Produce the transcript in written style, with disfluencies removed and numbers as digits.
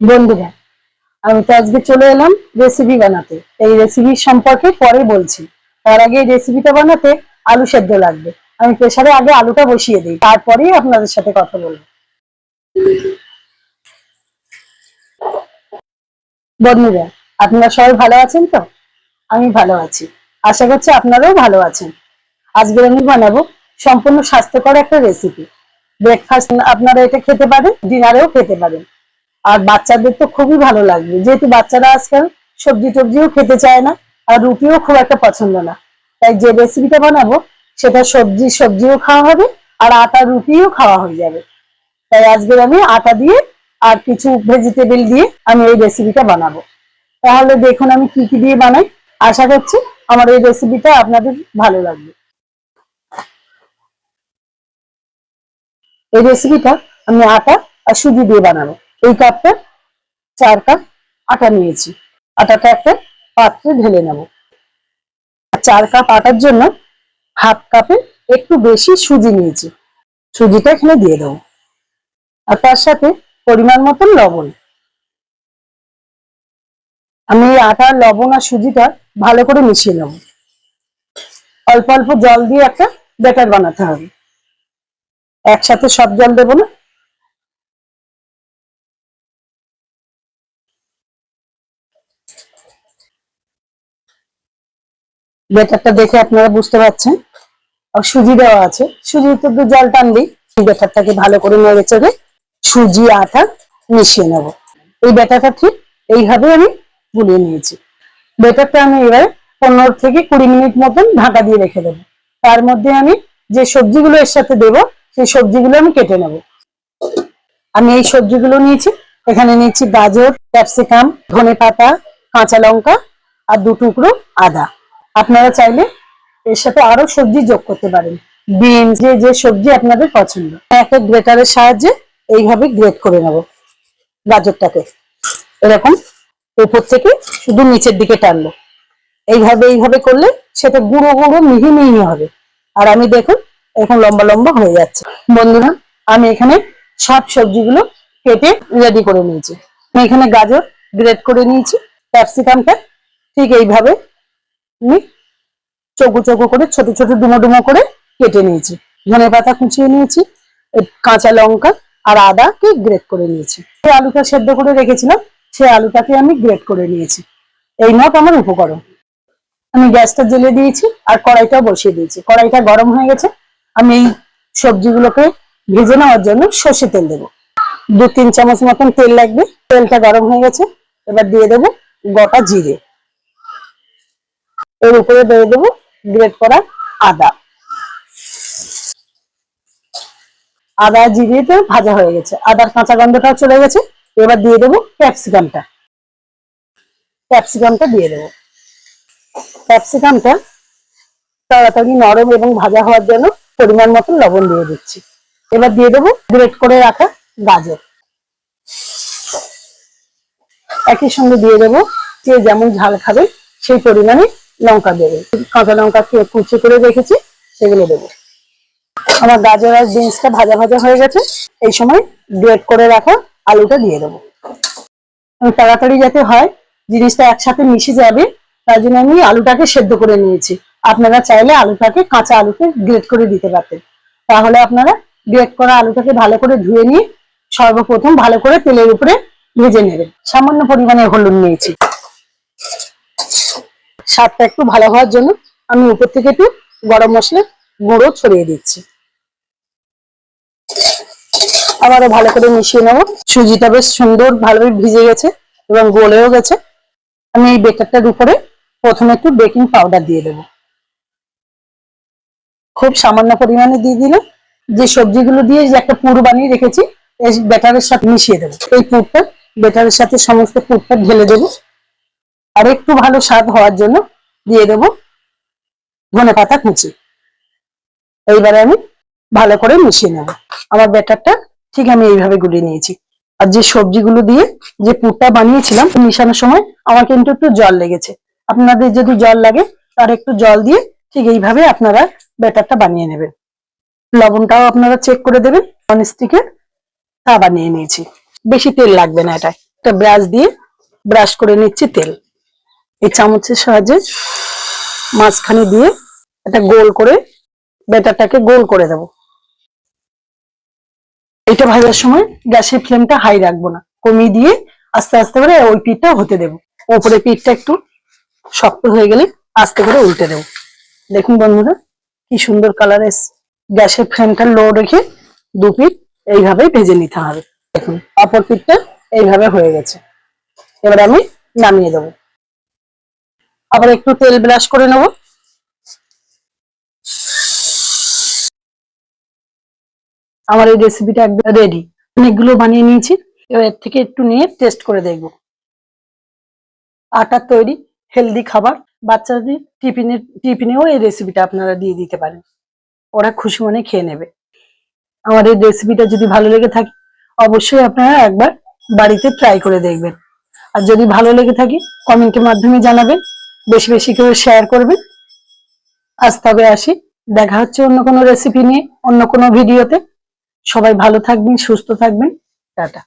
বন্ধুরা, আমি তো আজকে চলে এলাম রেসিপি বানাতে। এই রেসিপি সম্পর্কে পরে বলছি। তার আগে এই রেসিপিটা বানাতে আলু সেদ্ধ লাগবে। আমি প্রেসারে আগে আলুটা বসিয়ে দিই, তারপরেই আপনাদের সাথে কথা বলবো। বন্ধুরা, আপনারা সবাই ভালো আছেন তো? আমি ভালো আছি, আশা করছি আপনারাও ভালো আছেন। আজকে আমি বানাবো সম্পূর্ণ স্বাস্থ্যকর একটা রেসিপি। ব্রেকফাস্ট আপনারা এটা খেতে পারেন, ডিনারেও খেতে পারেন। আর বাচ্চাদের তো খুবই ভালো লাগবে, যেহেতু বাচ্চারা আজকাল সবজি টবজিও খেতে চায় না, আর রুটিও খুব একটা পছন্দ না। তাই যে রেসিপিটা বানাবো সেটা সবজিও খাওয়া হবে, আর আটা রুটিও খাওয়া হয়ে যাবে। তাই আজকে আমি আটা দিয়ে আর কিছু ভেজিটেবল দিয়ে আমি এই রেসিপিটা বানাবো। তাহলে দেখুন আমি কি কি দিয়ে বানাই। আশা করছি আমার এই রেসিপিটা আপনাদের ভালো লাগবে। এই রেসিপিটা আমি আটা আর সুজি দিয়ে বানাবো। এই কাপটা 4 কাপ আটা নিয়েছি। আটাটা একটা পাত্রে ঢেলে নেব। 4 কাপ আটার জন্য হাফ কাপে একটু বেশি সুজি নিয়েছি। সুজিটা এখানে দিয়ে দেবো, আর তার সাথে পরিমাণ মতন লবণ। আমি এই আটা, লবণ আর সুজিটা ভালো করে মিশিয়ে নেব। অল্প অল্প জল দিয়ে একটা ব্যাটার বানাতে হবে, একসাথে সব জল দেবো না। ব্যাটারটা দেখে আপনারা বুঝতে পারছেন, আর সুজি দেওয়া আছে, সুজি তো জল টানবেই। এই ব্যাটারটাকে ভালো করে নেড়ে চেড়ে সুজি আটা মিশিয়ে নেব। এই ব্যাটারটা ঠিক এইভাবে আমি গুলিয়ে নিয়েছি। ব্যাটারটা আমি এবার 15 থেকে 20 মিনিট মতন ঢাকা দিয়ে রেখে দেবো। তার মধ্যে আমি যে সবজিগুলো এর সাথে দেবো সেই সবজিগুলো আমি কেটে নেব। আমি এই সবজিগুলো নিয়েছি। এখানে নিয়েছি গাজর, ক্যাপসিকাম, ধনেপাতা, কাঁচা লঙ্কা আর 2 টুকরো আদা। আপনারা চাইলে এর সাথে আরো সবজি যোগ করতে পারেন, বিনস, যে যে সবজি আপনাদের পছন্দ। একটা গ্রেটারের সাহায্যে এইভাবে গ্রেট করে নেব গাজরটাকে। এরকম উপর থেকে শুধু নিচের দিকে টানলো। এইভাবে করলে সেটা গুঁড়ো গুঁড়ো মিহি মিহি হবে। আর আমি দেখুন এখন লম্বা লম্বা হয়ে যাচ্ছে। বন্ধুরা, আমি এখানে সব সবজিগুলো কেটে রেডি করে নিয়েছি। আমি এখানে গাজর গ্রেট করে নিয়েছি, ক্যাপসিকামটা ঠিক এইভাবে আমি চৌকো চৌকো করে ছোট ছোট ডুমো ডুমো করে কেটে নিয়েছি। ধনেপাতা কুচিয়ে নিয়েছি, কাঁচা লঙ্কা আর আদাকে গ্রেট করে নিয়েছি। যে আলুটা সেদ্ধ করে রেখেছিলাম সেই আলুটাকে আমি গ্রেট করে নিয়েছি। এই মোট আমার উপকরণ। আমি গ্যাসটা জ্বেলে দিয়েছি আর কড়াইটাও বসিয়ে দিয়েছি। কড়াইটা গরম হয়ে গেছে। আমি এই সবজিগুলোকে ভেজে নেওয়ার জন্য সর্ষে তেল দেবো। 2-3 চামচ মতন তেল লাগবে। তেলটা গরম হয়ে গেছে, এবার দিয়ে দেবো গোটা জিরে। এর উপরে দিয়ে দেবো গ্রেট করা আদা। আদা জিরেটা ভাজা হয়ে গেছে, আদার কাঁচা গন্ধটাও চলে গেছে। এবার দিয়ে দেবো ক্যাপসিকামটা দিয়ে দেবো। ক্যাপসিকামটা তাড়াতাড়ি নরম এবং ভাজা হওয়ার জন্য পরিমাণ মতো লবণ দিয়ে দিচ্ছি। এবার দিয়ে দেবো গ্রেট করে রাখা গাজর। একই সঙ্গে দিয়ে দেবো যে যেমন ঝাল খাবে সেই পরিমাণে লঙ্কা দেবে। কাঁচা লঙ্কা কুচি করে রেখেছি সেগুলো দেবো। আমার গাজর আর বিনসটা ভাজা ভাজা হয়ে গেছে। এই সময় গ্রেট করে রাখা আলুটা দিয়ে দেবো। তাড়াতাড়ি যাতে হয়, জিনিসটা একসাথে মিশে যাবে, তার জন্য আমি আলুটাকে সেদ্ধ করে নিয়েছি। আপনারা চাইলে কাঁচা আলুকে গ্রেট করে দিতে পারতেন। তাহলে আপনারা গ্রেট করা আলুটাকে ভালো করে ধুয়ে নিয়ে সর্বপ্রথম ভালো করে তেলের উপরে ভেজে নেবেন। সামান্য পরিমাণে হলুদ নিয়েছি। স্বাদটা একটু ভালো হওয়ার জন্য আমি উপর থেকে একটু গরম মশলা গুঁড়ো ছড়িয়ে দিচ্ছি। আবারও ভালো করে মিশিয়ে নেবো। সুজিটা বেশ সুন্দর ভালোভাবে ভিজে গেছে এবং গলেও গেছে। আমি এই বেটারটার উপরে প্রথমে একটু বেকিং পাউডার দিয়ে দেবো, খুব সামান্য পরিমাণে দিয়ে দিলাম। যে সবজিগুলো দিয়ে যে একটা পুর বানিয়ে রেখেছি এই ব্যাটারের সাথে মিশিয়ে দেবো। এই পুরটা ব্যাটারের সাথে সমস্ত পুরটা ঢেলে দেবো। আর একটু ভালো স্বাদ হওয়ার জন্য দিয়ে দেবো ধনেপাতা কুচি। এইবারে আমি ভালো করে মিশিয়ে নেব। আমার ব্যাটারটা ঠিক আমি এইভাবে গুলিয়ে নিয়েছি। আর যে সবজিগুলো দিয়ে যে পুরটা বানিয়েছিলাম মিশানোর সময় আমার কিন্তু একটু জল লেগেছে। আপনাদের যদি জল লাগে তার একটু জল দিয়ে ঠিক এইভাবে আপনারা ব্যাটারটা বানিয়ে নেবেন। লবণটাও আপনারা চেক করে দেবেন। ননস্টিকে তা বানিয়ে নিয়েছি, বেশি তেল লাগবে না এটায়। একটা ব্রাশ দিয়ে ব্রাশ করে নিচ্ছি তেল। এই চামচের সাহায্যে মাঝখানে দিয়ে এটা গোল করে ব্যাটারটাকে গোল করে দেব। এটা ভাজার সময় গ্যাসের ফ্লেমটা হাই রাখবো না, কমিয়ে দিয়ে আস্তে আস্তে করে ওই পিঠটা হতে দেব। ওপরে পিঠটা একটু শক্ত হয়ে গেলে আস্তে করে উল্টে দেব। দেখুন বন্ধুরা কি সুন্দর কালার এসছে। গ্যাসের ফ্লেমটা লো রেখে দু পিঠ এইভাবেই ভেজে নিতে হবে। দেখুন অপর পিঠটা এইভাবে হয়ে গেছে। এবার আমি নামিয়ে দেবো। আবার একটু তেল ব্রাশ করে নেব। আমার এই রেসিপিটা একদম রেডি। অনেকগুলো বানিয়ে নিয়েছি। এবার এর থেকে একটু নিয়ে টেস্ট করে দেখব। আটার তৈরি হেলদি খাবার, বাচ্চাদের টিফিনেও এই রেসিপিটা আপনারা দিয়ে দিতে পারেন, ওরা খুশি মনে খেয়ে নেবে। আমার এই রেসিপিটা যদি ভালো লেগে থাকে অবশ্যই আপনারা একবার বাড়িতে ট্রাই করে দেখবেন। আর যদি ভালো লেগে থাকে কমেন্টের মাধ্যমে জানাবেন, বেশি বেশি করে শেয়ার করবেন। আজ তবে আসি, দেখা হচ্ছে অন্য কোনো রেসিপি নিয়ে অন্য কোনো ভিডিওতে। সবাই ভালো থাকবেন, সুস্থ থাকবেন। টাটা।